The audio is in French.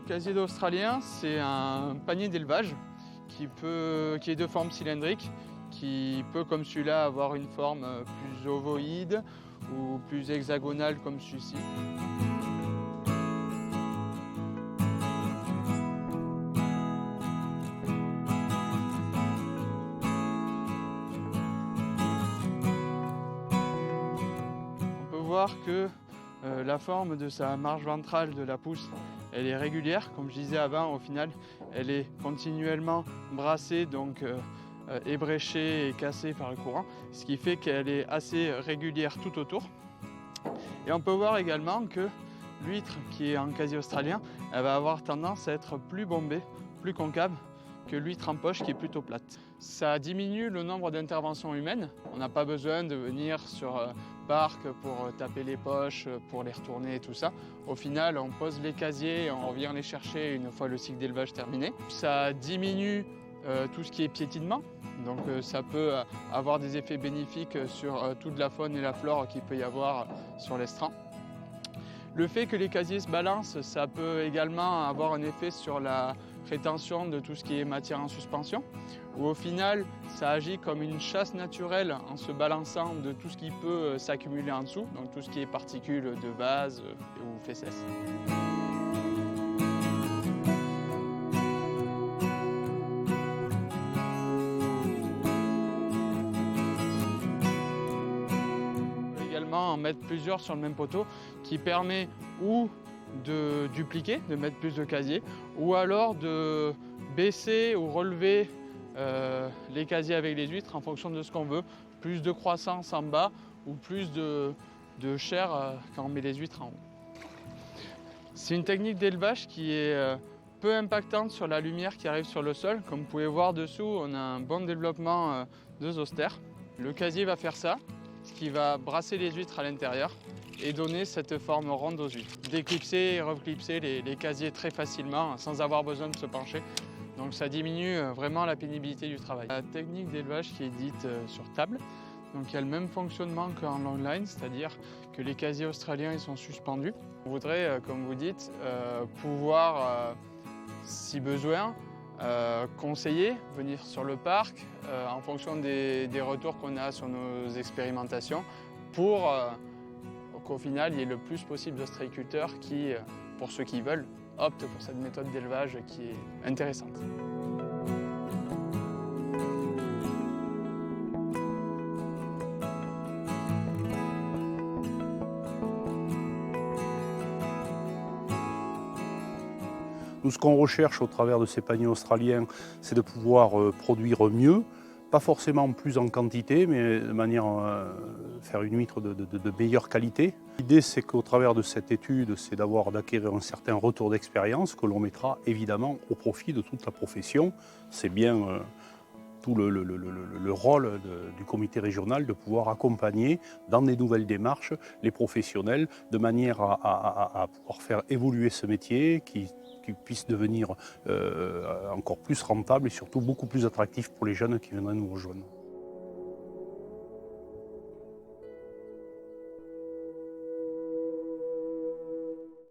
Le casier australien, c'est un panier d'élevage qui est de forme cylindrique, qui peut, comme celui-là, avoir une forme plus ovoïde ou plus hexagonale comme celui-ci. On peut voir que la forme de sa marge ventrale de la pousse, elle est régulière. Comme je disais avant, au final, elle est continuellement brassée, donc ébréchée et cassée par le courant, ce qui fait qu'elle est assez régulière tout autour. Et on peut voir également que l'huître qui est en casier australien, elle va avoir tendance à être plus bombée, plus concave que l'huître en poche qui est plutôt plate. Ça diminue le nombre d'interventions humaines. On n'a pas besoin de venir sur parc pour taper les poches, pour les retourner et tout ça. Au final, on pose les casiers et on revient les chercher une fois le cycle d'élevage terminé. Ça diminue tout ce qui est piétinement. Donc ça peut avoir des effets bénéfiques sur toute la faune et la flore qu'il peut y avoir sur l'estran. Le fait que les casiers se balancent, ça peut également avoir un effet sur la rétention de tout ce qui est matière en suspension, où au final, ça agit comme une chasse naturelle en se balançant de tout ce qui peut s'accumuler en dessous, donc tout ce qui est particules de vase ou fesses. En mettre plusieurs sur le même poteau qui permet ou de dupliquer, de mettre plus de casiers, ou alors de baisser ou relever les casiers avec les huîtres en fonction de ce qu'on veut. Plus de croissance en bas ou plus de chair quand on met les huîtres en haut. C'est une technique d'élevage qui est peu impactante sur la lumière qui arrive sur le sol. Comme vous pouvez voir dessous, on a un bon développement de zoster. Le casier va faire ça, ce qui va brasser les huîtres à l'intérieur et donner cette forme ronde aux huîtres. Déclipser et reclipser les casiers très facilement sans avoir besoin de se pencher. Donc ça diminue vraiment la pénibilité du travail. La technique d'élevage qui est dite sur table, donc il y a le même fonctionnement qu'en long line, c'est-à-dire que les casiers australiens ils sont suspendus. On voudrait, comme vous dites, pouvoir, si besoin, conseiller, venir sur le parc en fonction des retours qu'on a sur nos expérimentations pour qu'au final il y ait le plus possible d'ostréiculteurs qui, pour ceux qui veulent, optent pour cette méthode d'élevage qui est intéressante. Nous, ce qu'on recherche au travers de ces paniers australiens, c'est de pouvoir produire mieux, pas forcément plus en quantité, mais de manière à faire une huître de meilleure qualité. L'idée, c'est qu'au travers de cette étude, c'est d'acquérir un certain retour d'expérience que l'on mettra évidemment au profit de toute la profession. C'est bien tout le rôle du comité régional de pouvoir accompagner dans des nouvelles démarches les professionnels de manière à pouvoir faire évoluer ce métier qui puisse devenir encore plus rentable et surtout beaucoup plus attractif pour les jeunes qui viendraient nous rejoindre.